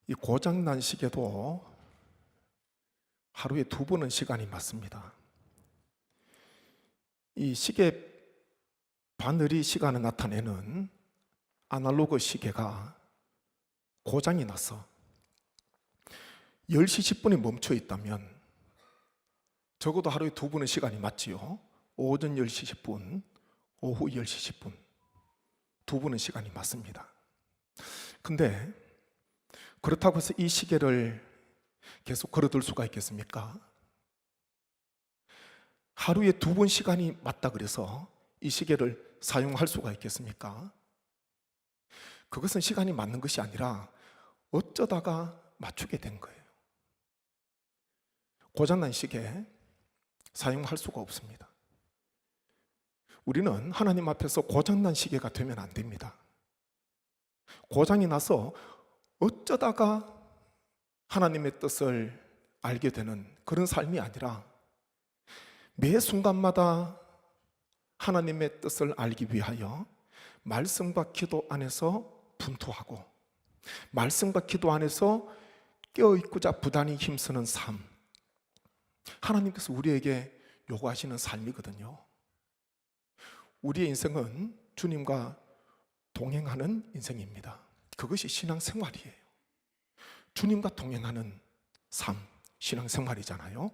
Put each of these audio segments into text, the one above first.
이 고장난 시계도 하루에 2번은 시간이 맞습니다. 이 시계 바늘이 시간을 나타내는 아날로그 시계가 고장이 나서 10시 10분에 멈춰 있다면 적어도 하루에 2번은 시간이 맞지요. 오전 10시 10분, 오후 10시 10분 2번은 시간이 맞습니다. 근데 그렇다고 해서 이 시계를 계속 걸어둘 수가 있겠습니까? 하루에 2번 시간이 맞다 그래서 이 시계를 사용할 수가 있겠습니까? 그것은 시간이 맞는 것이 아니라 어쩌다가 맞추게 된 거예요. 고장난 시계 사용할 수가 없습니다. 우리는 하나님 앞에서 고장난 시계가 되면 안 됩니다. 고장이 나서 어쩌다가 하나님의 뜻을 알게 되는 그런 삶이 아니라 매 순간마다 하나님의 뜻을 알기 위하여 말씀과 기도 안에서 분투하고 말씀과 기도 안에서 깨어있고자 부단히 힘쓰는 삶, 하나님께서 우리에게 요구하시는 삶이거든요. 우리의 인생은 주님과 동행하는 인생입니다. 그것이 신앙생활이에요. 주님과 동행하는 삶, 신앙생활이잖아요.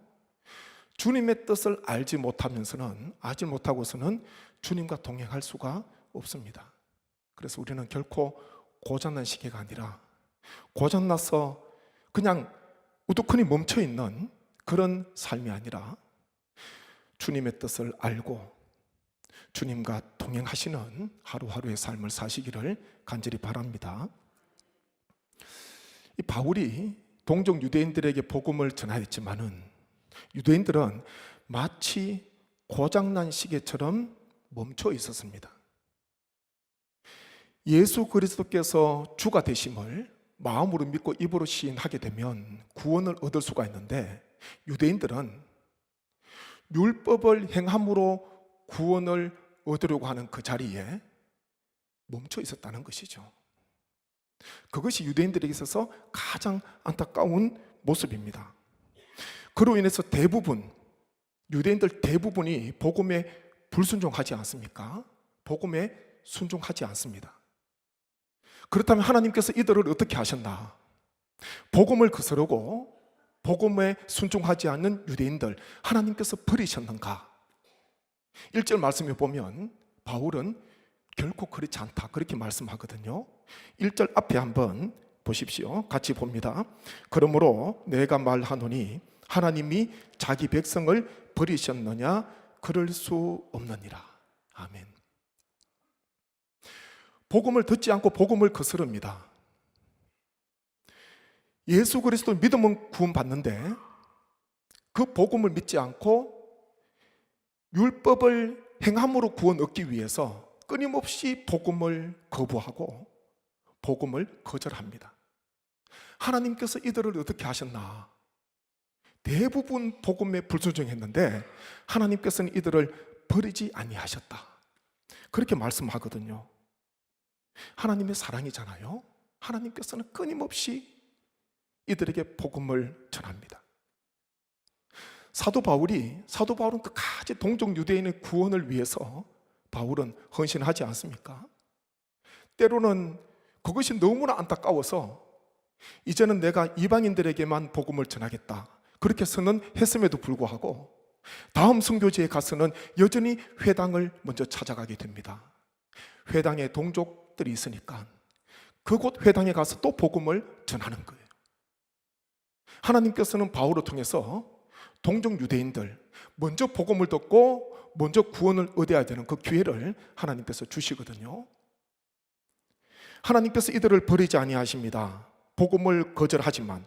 주님의 뜻을 알지 못하고서는 주님과 동행할 수가 없습니다. 그래서 우리는 결코 고장난 시계가 아니라 고장나서 그냥 우두커니 멈춰있는 그런 삶이 아니라 주님의 뜻을 알고 주님과 동행하시는 하루하루의 삶을 사시기를 간절히 바랍니다. 이 바울이 동족 유대인들에게 복음을 전하였지만은 유대인들은 마치 고장난 시계처럼 멈춰 있었습니다. 예수 그리스도께서 주가 되심을 마음으로 믿고 입으로 시인하게 되면 구원을 얻을 수가 있는데 유대인들은 율법을 행함으로 구원을 얻으려고 하는 그 자리에 멈춰 있었다는 것이죠. 그것이 유대인들에게 있어서 가장 안타까운 모습입니다. 그로 인해서 유대인들 대부분이 복음에 불순종하지 않습니까? 복음에 순종하지 않습니다. 그렇다면 하나님께서 이들을 어떻게 하셨나? 복음을 거스르고 복음에 순종하지 않는 유대인들 하나님께서 버리셨는가? 1절 말씀에 보면 바울은 결코 그렇지 않다 그렇게 말씀하거든요. 1절 앞에 한번 보십시오. 같이 봅니다. 그러므로 내가 말하노니 하나님이 자기 백성을 버리셨느냐? 그럴 수 없느니라. 아멘. 복음을 듣지 않고 복음을 거스릅니다. 예수 그리스도 믿으면 구원받는데 그 복음을 믿지 않고 율법을 행함으로 구원 얻기 위해서 끊임없이 복음을 거부하고 복음을 거절합니다. 하나님께서 이들을 어떻게 하셨나? 대부분 복음에 불순종했는데 하나님께서는 이들을 버리지 아니하셨다. 그렇게 말씀하거든요. 하나님의 사랑이잖아요. 하나님께서는 끊임없이 이들에게 복음을 전합니다. 사도 바울은 끝까지 동족 유대인의 구원을 위해서 바울은 헌신하지 않습니까? 때로는 그것이 너무나 안타까워서 이제는 내가 이방인들에게만 복음을 전하겠다 그렇게 선언했음에도 불구하고 다음 선교지에 가서는 여전히 회당을 먼저 찾아가게 됩니다. 회당에 동족들이 있으니까 그곳 회당에 가서 또 복음을 전하는 거예요. 하나님께서는 바울을 통해서 동족 유대인들 먼저 복음을 듣고 먼저 구원을 얻어야 되는 그 기회를 하나님께서 주시거든요. 하나님께서 이들을 버리지 아니하십니다. 복음을 거절하지만.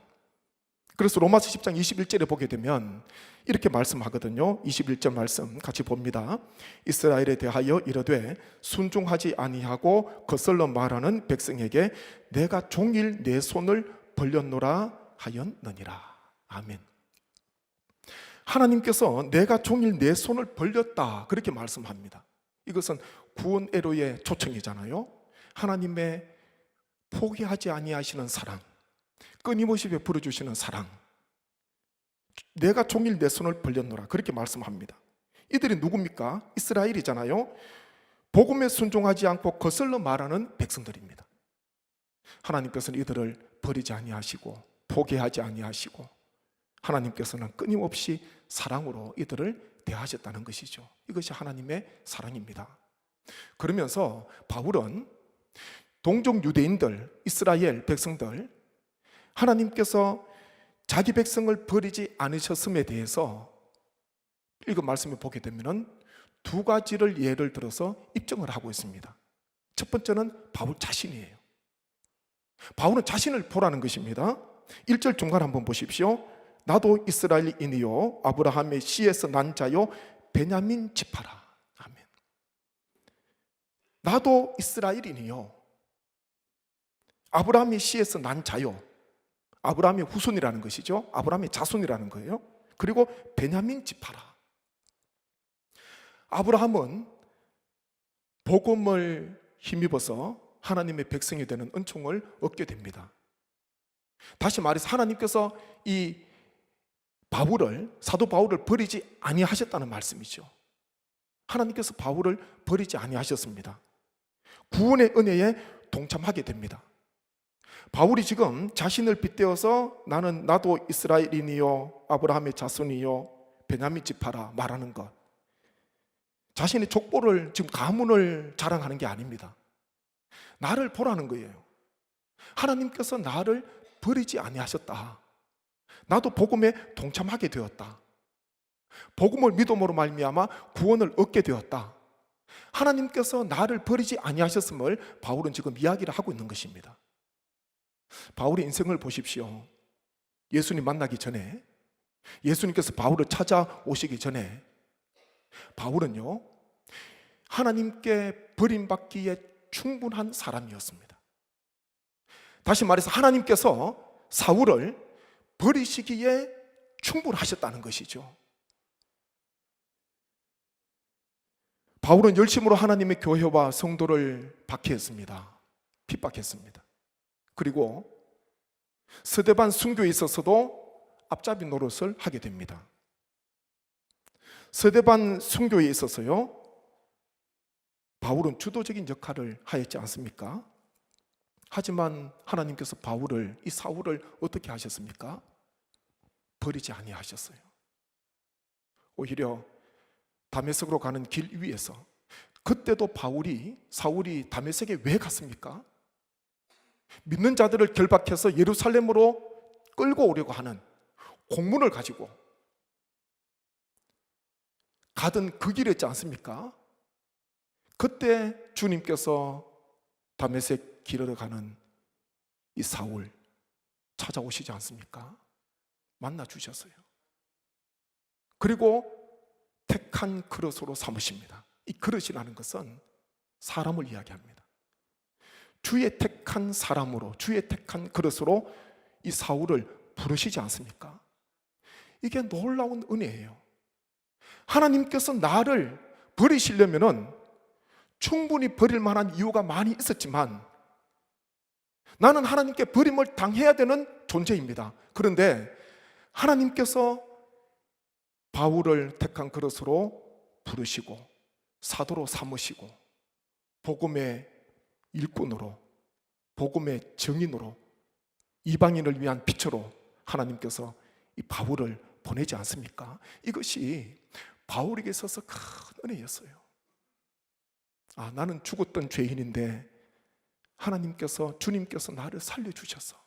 그래서 로마서 10장 21절에 보게 되면 이렇게 말씀하거든요. 21절 말씀 같이 봅니다. 이스라엘에 대하여 이르되 순종하지 아니하고 거슬러 말하는 백성에게 내가 종일 내 손을 벌렸노라 하였느니라. 아멘. 하나님께서 내가 종일 내 손을 벌렸다 그렇게 말씀합니다. 이것은 구원 애로의 초청이잖아요. 하나님의 포기하지 아니하시는 사랑, 끊임없이 베풀어 주시는 사랑, 내가 종일 내 손을 벌렸노라, 그렇게 말씀합니다. 이들이 누굽니까? 이스라엘이잖아요. 복음에 순종하지 않고 거슬러 말하는 백성들입니다. 하나님께서는 이들을 버리지 아니하시고 포기하지 아니하시고 하나님께서는 끊임없이 사랑으로 이들을 대하셨다는 것이죠. 이것이 하나님의 사랑입니다. 그러면서 바울은 동족 유대인들, 이스라엘 백성들, 하나님께서 자기 백성을 버리지 않으셨음에 대해서 읽은 말씀을 보게 되면 두 가지를 예를 들어서 입증을 하고 있습니다. 첫 번째는 바울 자신이에요. 바울은 자신을 보라는 것입니다. 1절 중간 한번 보십시오. 나도 이스라엘인이요 아브라함의 씨에서 난 자요 베냐민 지파라. 아멘. 나도 이스라엘인이요 아브라함의 씨에서 난 자요. 아브라함의 후손이라는 것이죠. 아브라함의 자손이라는 거예요. 그리고 베냐민 지파라. 아브라함은 복음을 힘입어서 하나님의 백성이 되는 은총을 얻게 됩니다. 다시 말해서 하나님께서 이 사도 바울을 버리지 아니하셨다는 말씀이죠. 하나님께서 바울을 버리지 아니하셨습니다. 구원의 은혜에 동참하게 됩니다. 바울이 지금 자신을 빗대어서 나도 이스라엘인이요 아브라함의 자손이요 베냐민 지파라 말하는 것, 자신의 족보를 지금 가문을 자랑하는 게 아닙니다. 나를 보라는 거예요. 하나님께서 나를 버리지 아니하셨다. 나도 복음에 동참하게 되었다. 복음을 믿음으로 말미암아 구원을 얻게 되었다. 하나님께서 나를 버리지 아니하셨음을 바울은 지금 이야기를 하고 있는 것입니다. 바울의 인생을 보십시오. 예수님 만나기 전에, 예수님께서 바울을 찾아오시기 전에 바울은요 하나님께 버림받기에 충분한 사람이었습니다. 다시 말해서 하나님께서 사울을 버리시기에 충분하셨다는 것이죠. 바울은 열심으로 하나님의 교회와 성도를 박해했습니다. 핍박했습니다. 그리고 스데반 순교에 있어서도 앞잡이 노릇을 하게 됩니다. 스데반 순교에 있어서요 바울은 주도적인 역할을 하였지 않습니까? 하지만 하나님께서 이 사울을 어떻게 하셨습니까? 버리지 아니하셨어요. 오히려 다메섹으로 가는 길 위에서, 그때도 사울이 다메섹에 왜 갔습니까? 믿는 자들을 결박해서 예루살렘으로 끌고 오려고 하는 공문을 가지고 가던 그 길이었지 않습니까? 그때 주님께서 다메섹 길을 가는 이 사울 찾아오시지 않습니까? 만나 주셨어요. 그리고 택한 그릇으로 삼으십니다. 이 그릇이라는 것은 사람을 이야기합니다. 주의 택한 사람으로, 주의 택한 그릇으로 이 사울을 부르시지 않습니까? 이게 놀라운 은혜예요. 하나님께서 나를 버리시려면은 충분히 버릴 만한 이유가 많이 있었지만 나는 하나님께 버림을 당해야 되는 존재입니다. 그런데 하나님께서 바울을 택한 그릇으로 부르시고 사도로 삼으시고 복음의 일꾼으로, 복음의 증인으로, 이방인을 위한 빛으로 하나님께서 이 바울을 보내지 않습니까? 이것이 바울에게 있어서 큰 은혜였어요. 나는 죽었던 죄인인데 주님께서 나를 살려주셔서,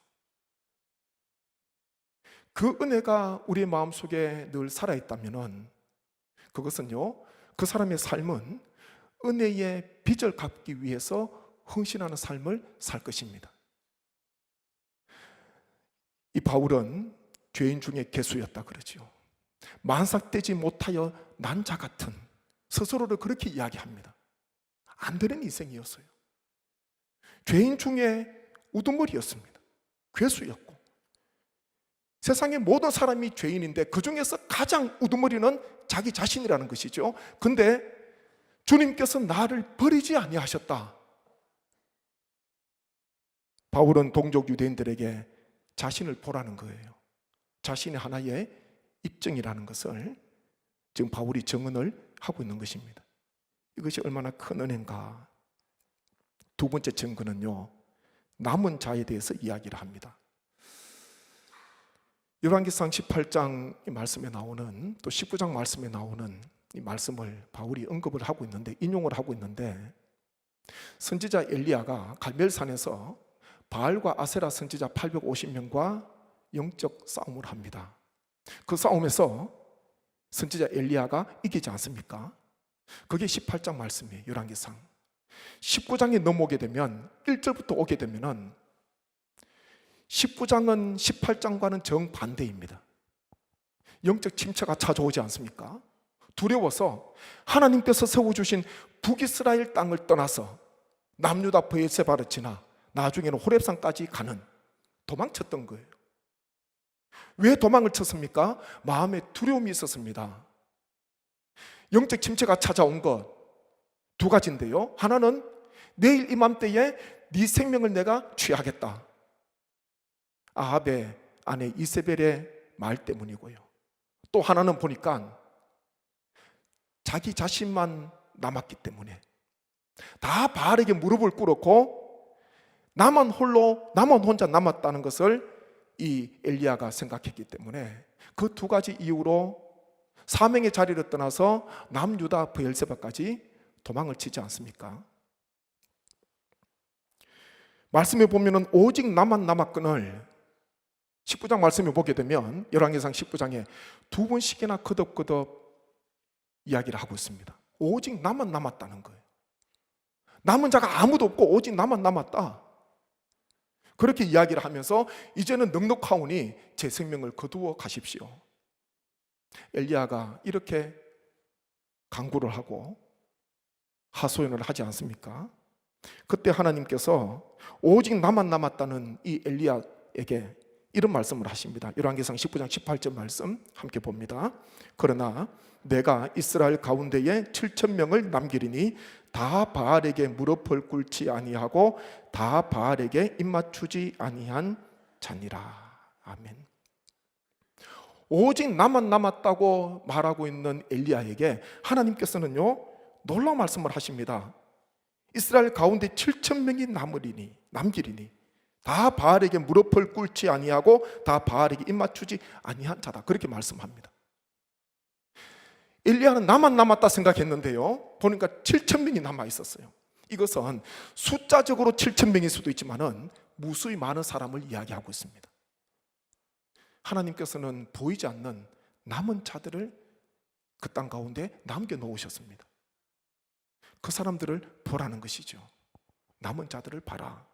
그 은혜가 우리의 마음속에 늘 살아있다면 그것은요 그 사람의 삶은 은혜의 빚을 갚기 위해서 헌신하는 삶을 살 것입니다. 이 바울은 죄인 중에 괴수였다 그러죠. 만삭되지 못하여 난 자 같은, 스스로를 그렇게 이야기합니다. 안 되는 인생이었어요. 죄인 중에 우두머리였습니다. 괴수였고, 세상의 모든 사람이 죄인인데 그 중에서 가장 우두머리는 자기 자신이라는 것이죠. 근데 주님께서 나를 버리지 아니하셨다. 바울은 동족 유대인들에게 자신을 보라는 거예요. 자신이 하나의 입증이라는 것을 지금 바울이 증언을 하고 있는 것입니다. 이것이 얼마나 큰 은혜인가. 두 번째 증거는요, 남은 자에 대해서 이야기를 합니다. 열왕기상 18장 말씀에 나오는, 또 19장 말씀에 나오는 이 말씀을 바울이 언급을 하고 있는데, 인용을 하고 있는데, 선지자 엘리야가 갈멜산에서 바알과 아세라 선지자 850명과 영적 싸움을 합니다. 그 싸움에서 선지자 엘리야가 이기지 않습니까? 그게 18장 말씀이에요. 열왕기상 19장에 넘어오게 되면 1절부터 오게 되면은 19장은 18장과는 정반대입니다. 영적 침체가 찾아오지 않습니까? 두려워서 하나님께서 세워주신 북이스라엘 땅을 떠나서 남유다 브엘세바를 지나 나중에는 호렙산까지 가는, 도망쳤던 거예요. 왜 도망을 쳤습니까? 마음에 두려움이 있었습니다. 영적 침체가 찾아온 것 두 가지인데요, 하나는 내일 이맘때에 네 생명을 내가 취하겠다, 아합의 아내 이세벨의 말 때문이고요. 또 하나는 보니까 자기 자신만 남았기 때문에 다 바알에게 무릎을 꿇었고 나만 혼자 남았다는 것을 이 엘리야가 생각했기 때문에 그 두 가지 이유로 사명의 자리를 떠나서 남유다 브엘세바까지 도망을 치지 않습니까? 말씀에 보면은 오직 나만 남았거늘, 19장 말씀에 보게 되면 열왕기상 19장에 두 번씩이나 거듭거듭 이야기를 하고 있습니다. 오직 나만 남았다는 거예요. 남은 자가 아무도 없고 오직 나만 남았다, 그렇게 이야기를 하면서 이제는 넉넉하오니 제 생명을 거두어 가십시오. 엘리야가 이렇게 강구를 하고 하소연을 하지 않습니까? 그때 하나님께서 오직 나만 남았다는 이 엘리야에게 이런 말씀을 하십니다. 열왕기상 19장 18절 말씀 함께 봅니다. 그러나 내가 이스라엘 가운데에 7,000명을 남기리니 다 바알에게 무릎을 꿇지 아니하고 다 바알에게 입맞추지 아니한 자니라. 아멘. 오직 나만 남았다고 말하고 있는 엘리야에게 하나님께서는요, 놀라운 말씀을 하십니다. 이스라엘 가운데 7,000명이 남기리니 다 바알에게 무릎을 꿇지 아니하고 다 바알에게 입맞추지 아니한 자다, 그렇게 말씀합니다. 엘리야는 나만 남았다 생각했는데요, 보니까 7,000명이 남아 있었어요. 이것은 숫자적으로 7,000명일 수도 있지만은 무수히 많은 사람을 이야기하고 있습니다. 하나님께서는 보이지 않는 남은 자들을 그 땅 가운데 남겨놓으셨습니다. 그 사람들을 보라는 것이죠. 남은 자들을 봐라.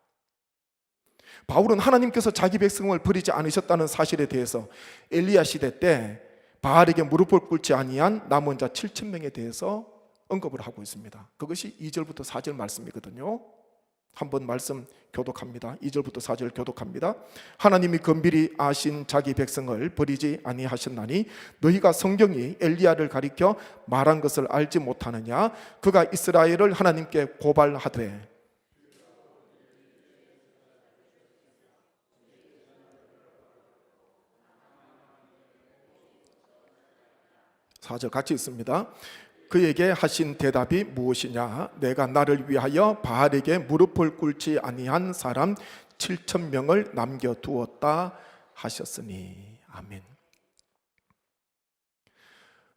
바울은 하나님께서 자기 백성을 버리지 않으셨다는 사실에 대해서 엘리야 시대 때 바알에게 무릎을 꿇지 아니한 남은 자 7,000명에 대해서 언급을 하고 있습니다. 그것이 2절부터 4절 말씀이거든요. 한번 말씀 교독합니다. 2절부터 4절 교독합니다. 하나님이 긍휼히 아신 자기 백성을 버리지 아니하셨나니 너희가 성경이 엘리야를 가리켜 말한 것을 알지 못하느냐. 그가 이스라엘을 하나님께 고발하되 4절 같이 있습니다. 그에게 하신 대답이 무엇이냐? 내가 나를 위하여 바알에게 무릎을 꿇지 아니한 사람 7,000명을 남겨두었다 하셨으니. 아멘.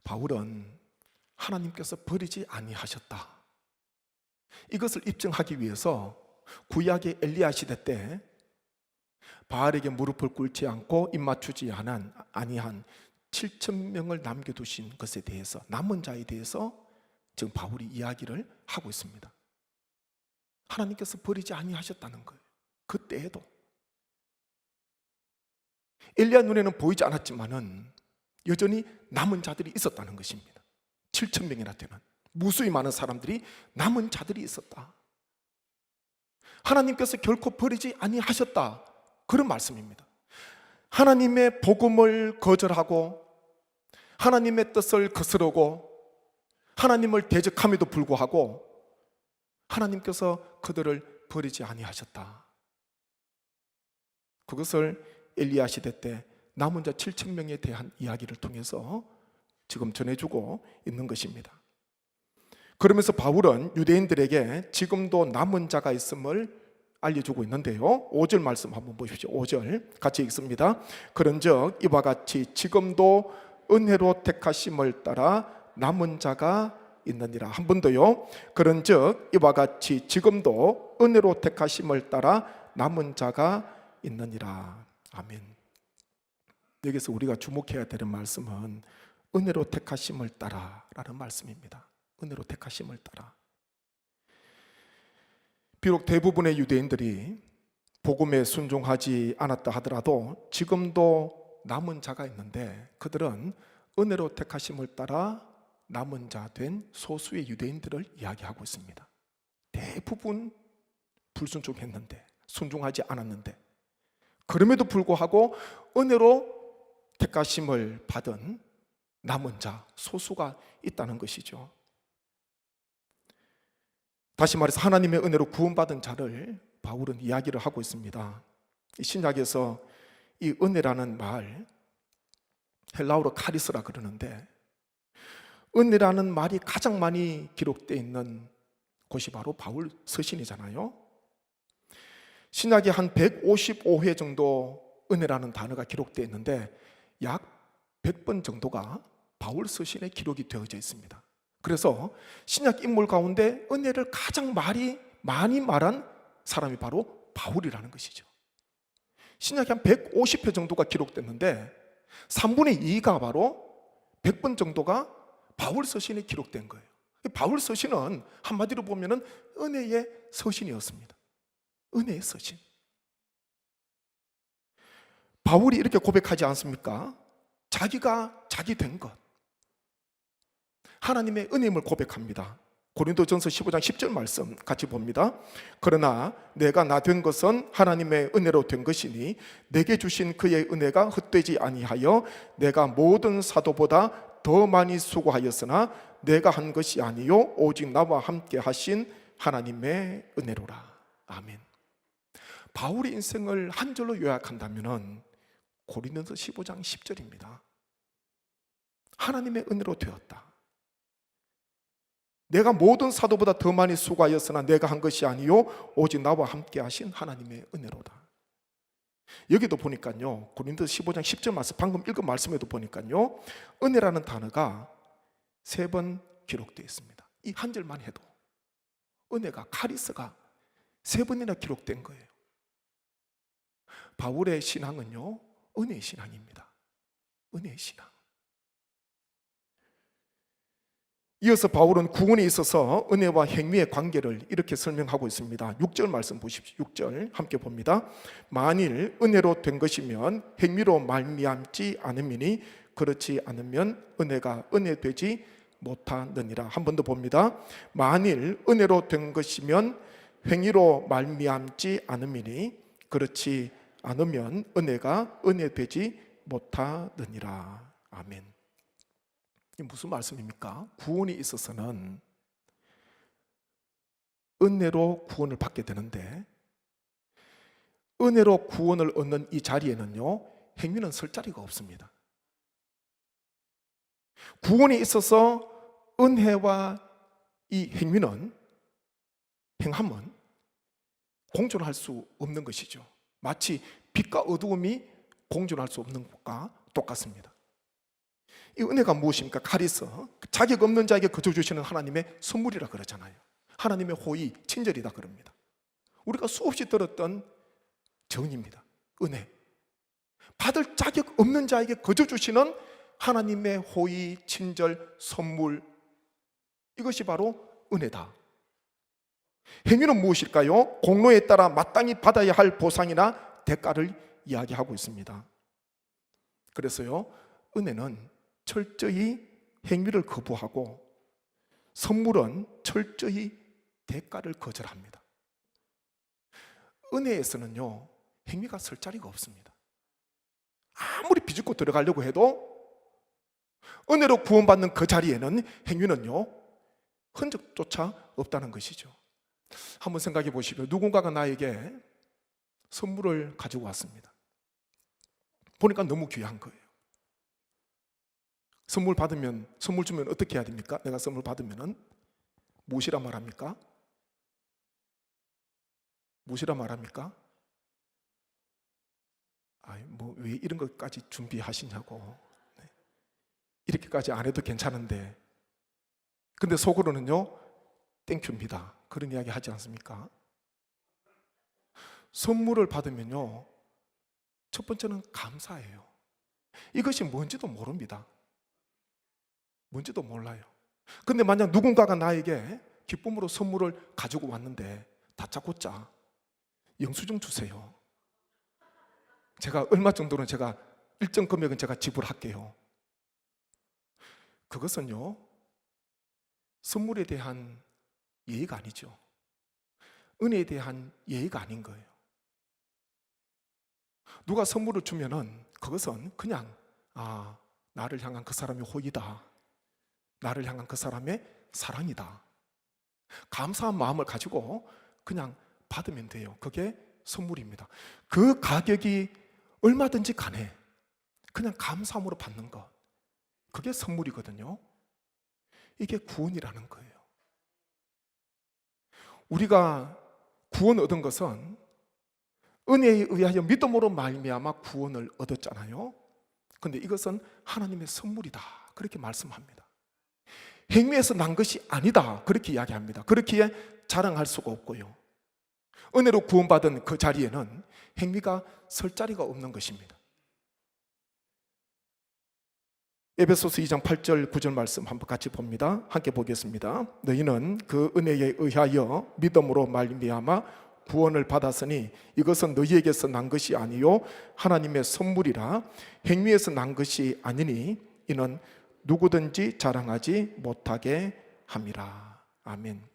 바울은 하나님께서 버리지 아니하셨다, 이것을 입증하기 위해서 구약의 엘리야 시대 때 바알에게 무릎을 꿇지 않고 입맞추지 아니한 7,000명을 남겨두신 것에 대해서, 남은 자에 대해서 지금 바울이 이야기를 하고 있습니다. 하나님께서 버리지 아니하셨다는 거예요. 그때에도 엘리야 눈에는 보이지 않았지만은 여전히 남은 자들이 있었다는 것입니다. 7,000명이나 되는 무수히 많은 사람들이, 남은 자들이 있었다. 하나님께서 결코 버리지 아니하셨다, 그런 말씀입니다. 하나님의 복음을 거절하고 하나님의 뜻을 거스르고 하나님을 대적함에도 불구하고 하나님께서 그들을 버리지 아니하셨다. 그것을 엘리야 시대 때 남은 자 7천 명에 대한 이야기를 통해서 지금 전해주고 있는 것입니다. 그러면서 바울은 유대인들에게 지금도 남은 자가 있음을 알려주고 있는데요, 5절 말씀 한번 보십시오. 5절 같이 읽습니다. 그런즉 이와 같이 지금도 은혜로 택하심을 따라 남은 자가 있느니라. 한 번 더요. 그런즉 이와 같이 지금도 은혜로 택하심을 따라 남은 자가 있느니라. 아멘. 여기서 우리가 주목해야 되는 말씀은 은혜로 택하심을 따라 라는 말씀입니다. 은혜로 택하심을 따라. 비록 대부분의 유대인들이 복음에 순종하지 않았다 하더라도 지금도 남은 자가 있는데, 그들은 은혜로 택하심을 따라 남은 자 된 소수의 유대인들을 이야기하고 있습니다. 대부분 불순종했는데, 순종하지 않았는데, 그럼에도 불구하고 은혜로 택하심을 받은 남은 자 소수가 있다는 것이죠. 다시 말해서 하나님의 은혜로 구원받은 자를 바울은 이야기를 하고 있습니다. 신약에서 이 은혜라는 말, 헬라어로 카리스라 그러는데, 은혜라는 말이 가장 많이 기록되어 있는 곳이 바로 바울 서신이잖아요. 신약에 한 155회 정도 은혜라는 단어가 기록되어 있는데 약 100번 정도가 바울 서신에 기록이 되어져 있습니다. 그래서 신약 인물 가운데 은혜를 가장 많이 말한 사람이 바로 바울이라는 것이죠. 신약에 한 150회 정도가 기록됐는데 3분의 2가 바로 100번 정도가 바울 서신에 기록된 거예요. 바울 서신은 한마디로 보면은 은혜의 서신이었습니다. 은혜의 서신. 바울이 이렇게 고백하지 않습니까? 자기가 자기 된 것, 하나님의 은혜임을 고백합니다. 고린도전서 15장 10절 말씀 같이 봅니다. 그러나 내가 나 된 것은 하나님의 은혜로 된 것이니 내게 주신 그의 은혜가 헛되지 아니하여 내가 모든 사도보다 더 많이 수고하였으나 내가 한 것이 아니요 오직 나와 함께 하신 하나님의 은혜로라. 아멘. 바울의 인생을 한 절로 요약한다면 고린도서 15장 10절입니다. 하나님의 은혜로 되었다. 내가 모든 사도보다 더 많이 수고하였으나 내가 한 것이 아니요 오직 나와 함께 하신 하나님의 은혜로다. 여기도 보니까요, 고린도서 15장 10절 말씀, 방금 읽은 말씀에도 보니까요, 은혜라는 단어가 3번 기록되어 있습니다. 이 한 절만 해도 은혜가, 카리스가 3번이나 기록된 거예요. 바울의 신앙은요, 은혜의 신앙입니다. 은혜의 신앙. 이어서 바울은 구원에 있어서 은혜와 행위의 관계를 이렇게 설명하고 있습니다. 6절 말씀 보십시오. 6절 함께 봅니다. 만일 은혜로 된 것이면 행위로 말미암지 않음이니 그렇지 않으면 은혜가 은혜되지 못하느니라. 한 번 더 봅니다. 만일 은혜로 된 것이면 행위로 말미암지 않음이니 그렇지 않으면 은혜가 은혜되지 못하느니라. 아멘. 이 무슨 말씀입니까? 구원이 있어서는 은혜로 구원을 받게 되는데, 은혜로 구원을 얻는 이 자리에는요, 행위는 설 자리가 없습니다. 구원이 있어서 은혜와 이 행함은 공존할 수 없는 것이죠. 마치 빛과 어두움이 공존할 수 없는 것과 똑같습니다. 이 은혜가 무엇입니까? 카리스, 자격 없는 자에게 거저 주시는 하나님의 선물이라 그러잖아요. 하나님의 호의, 친절이다 그럽니다. 우리가 수없이 들었던 정의입니다. 은혜. 받을 자격 없는 자에게 거저 주시는 하나님의 호의, 친절, 선물, 이것이 바로 은혜다. 행위는 무엇일까요? 공로에 따라 마땅히 받아야 할 보상이나 대가를 이야기하고 있습니다. 그래서요, 은혜는 철저히 행위를 거부하고 선물은 철저히 대가를 거절합니다. 은혜에서는요, 행위가 설 자리가 없습니다. 아무리 비집고 들어가려고 해도 은혜로 구원받는 그 자리에는 행위는요, 흔적조차 없다는 것이죠. 한번 생각해 보시죠. 누군가가 나에게 선물을 가지고 왔습니다. 보니까 너무 귀한 거예요. 선물 받으면, 선물 주면 어떻게 해야 됩니까? 내가 선물 받으면은 무엇이라 말합니까? 무엇이라 말합니까? 뭐 왜 이런 것까지 준비하시냐고. 네. 이렇게까지 안 해도 괜찮은데, 근데 속으로는요, 땡큐입니다. 그런 이야기 하지 않습니까? 선물을 받으면요, 첫 번째는 감사해요. 이것이 뭔지도 모릅니다. 뭔지도 몰라요. 근데 만약 누군가가 나에게 기쁨으로 선물을 가지고 왔는데 다짜고짜 영수증 주세요. 제가 얼마 정도는 제가 일정 금액은 제가 지불할게요. 그것은요, 선물에 대한 예의가 아니죠. 은혜에 대한 예의가 아닌 거예요. 누가 선물을 주면은 그것은 그냥 나를 향한 그 사람의 호의다, 나를 향한 그 사람의 사랑이다, 감사한 마음을 가지고 그냥 받으면 돼요. 그게 선물입니다. 그 가격이 얼마든지 간에 그냥 감사함으로 받는 것, 그게 선물이거든요. 이게 구원이라는 거예요. 우리가 구원 얻은 것은 은혜에 의하여 믿음으로 말미암아 구원을 얻었잖아요. 그런데 이것은 하나님의 선물이다, 그렇게 말씀합니다. 행위에서 난 것이 아니다, 그렇게 이야기합니다. 그렇기에 자랑할 수가 없고요, 은혜로 구원받은 그 자리에는 행위가 설 자리가 없는 것입니다. 에베소서 2장 8절 9절 말씀 한번 같이 봅니다. 함께 보겠습니다. 너희는 그 은혜에 의하여 믿음으로 말미암아 구원을 받았으니 이것은 너희에게서 난 것이 아니요 하나님의 선물이라. 행위에서 난 것이 아니니 이는 누구든지 자랑하지 못하게 함이라. 아멘.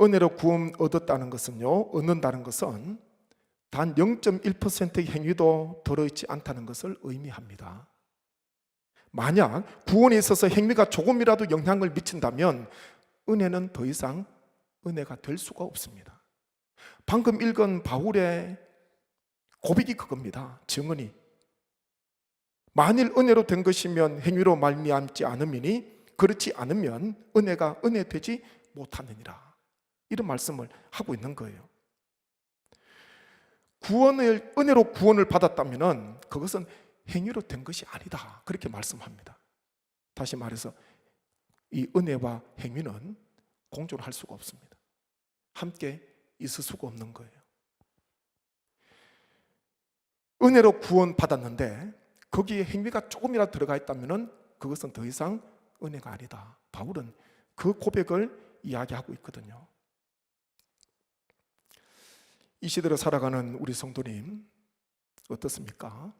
은혜로 구원 얻었다는 것은요, 얻는다는 것은 단 0.1%의 행위도 들어있지 않다는 것을 의미합니다. 만약 구원에 있어서 행위가 조금이라도 영향을 미친다면 은혜는 더 이상 은혜가 될 수가 없습니다. 방금 읽은 바울의 고백이 그겁니다. 증언이 만일 은혜로 된 것이면 행위로 말미암지 않음이니 그렇지 않으면 은혜가 은혜되지 못하느니라, 이런 말씀을 하고 있는 거예요. 은혜로 구원을 받았다면 그것은 행위로 된 것이 아니다, 그렇게 말씀합니다. 다시 말해서 이 은혜와 행위는 공존할 수가 없습니다. 함께 있을 수가 없는 거예요. 은혜로 구원 받았는데 거기에 행위가 조금이라도 들어가 있다면 그것은 더 이상 은혜가 아니다. 바울은 그 고백을 이야기하고 있거든요. 이 시대를 살아가는 우리 성도님 어떻습니까?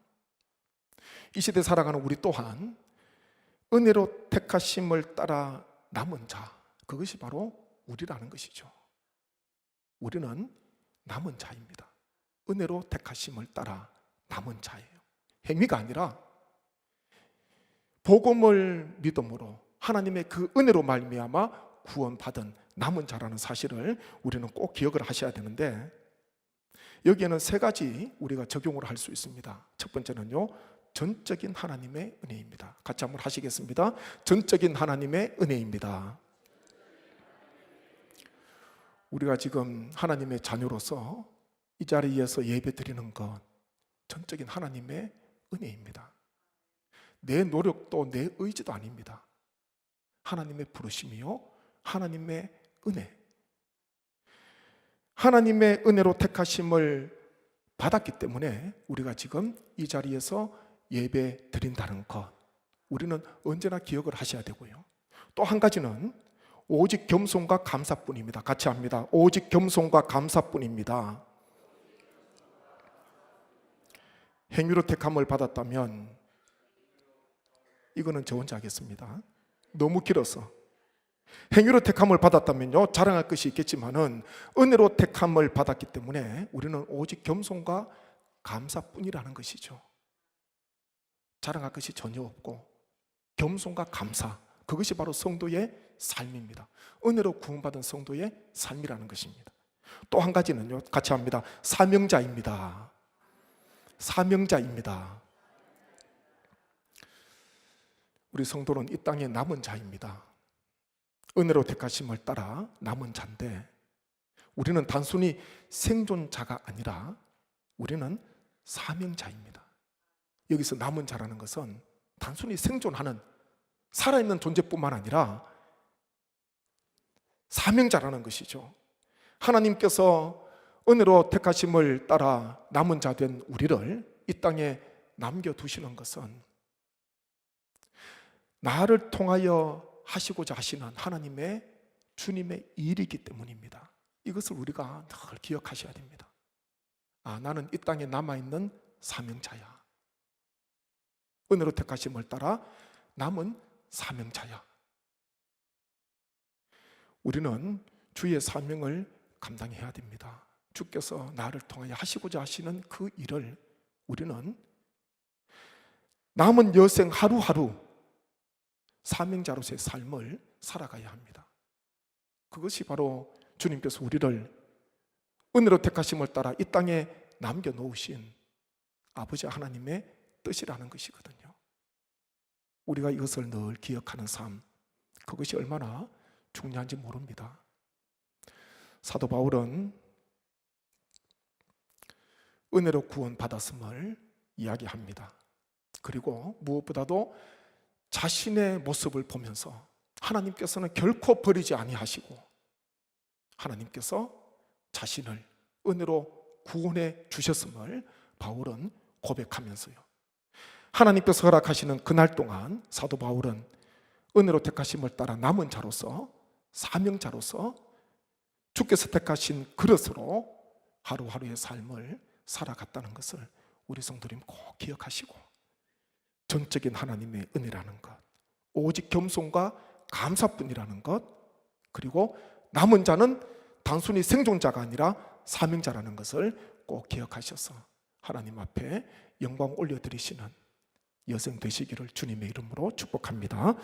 이 시대에 살아가는 우리 또한 은혜로 택하심을 따라 남은 자, 그것이 바로 우리라는 것이죠. 우리는 남은 자입니다. 은혜로 택하심을 따라 남은 자예요. 행위가 아니라 복음을 믿음으로 하나님의 그 은혜로 말미암아 구원받은 남은 자라는 사실을 우리는 꼭 기억을 하셔야 되는데, 여기에는 세 가지 우리가 적용을 할 수 있습니다. 첫 번째는요, 전적인 하나님의 은혜입니다. 같이 한번 하시겠습니다. 전적인 하나님의 은혜입니다. 우리가 지금 하나님의 자녀로서 이 자리에서 예배 드리는 것, 전적인 하나님의 은혜입니다. 내 노력도 내 의지도 아닙니다. 하나님의 부르심이요, 하나님의 은혜. 하나님의 은혜로 택하심을 받았기 때문에 우리가 지금 이 자리에서 예배 드린다는 것, 우리는 언제나 기억을 하셔야 되고요. 또 한 가지는 오직 겸손과 감사뿐입니다. 같이 합니다. 오직 겸손과 감사뿐입니다. 행위로 택함을 받았다면 이거는 저 혼자 하겠습니다. 너무 길어서. 행위로 택함을 받았다면요, 자랑할 것이 있겠지만은 은혜로 택함을 받았기 때문에 우리는 오직 겸손과 감사뿐이라는 것이죠. 자랑할 것이 전혀 없고 겸손과 감사, 그것이 바로 성도의 삶입니다. 은혜로 구원받은 성도의 삶이라는 것입니다. 또 한 가지는요, 같이 합니다. 사명자입니다. 사명자입니다. 우리 성도는 이 땅의 남은 자입니다. 은혜로 택하심을 따라 남은 자인데, 우리는 단순히 생존자가 아니라 우리는 사명자입니다. 여기서 남은 자라는 것은 단순히 생존하는 살아있는 존재뿐만 아니라 사명자라는 것이죠. 하나님께서 은혜로 택하심을 따라 남은 자 된 우리를 이 땅에 남겨두시는 것은 나를 통하여 하시고자 하시는 하나님의 주님의 일이기 때문입니다. 이것을 우리가 늘 기억하셔야 됩니다. 나는 이 땅에 남아있는 사명자야. 은혜로 택하심을 따라 남은 사명자야. 우리는 주의 사명을 감당해야 됩니다. 주께서 나를 통하여 하시고자 하시는 그 일을 우리는 남은 여생 하루하루 사명자로서의 삶을 살아가야 합니다. 그것이 바로 주님께서 우리를 은혜로 택하심을 따라 이 땅에 남겨놓으신 아버지 하나님의 뜻이라는 것이거든요. 우리가 이것을 늘 기억하는 삶, 그것이 얼마나 중요한지 모릅니다. 사도 바울은 은혜로 구원받았음을 이야기합니다. 그리고 무엇보다도 자신의 모습을 보면서 하나님께서는 결코 버리지 아니하시고 하나님께서 자신을 은혜로 구원해 주셨음을 바울은 고백하면서요, 하나님께서 허락하시는 그날 동안 사도 바울은 은혜로 택하심을 따라 남은 자로서, 사명자로서 주께서 택하신 그릇으로 하루하루의 삶을 살아갔다는 것을 우리 성도님 꼭 기억하시고, 전적인 하나님의 은혜라는 것, 오직 겸손과 감사뿐이라는 것, 그리고 남은 자는 단순히 생존자가 아니라 사명자라는 것을 꼭 기억하셔서 하나님 앞에 영광 올려드리시는 여생 되시기를 주님의 이름으로 축복합니다.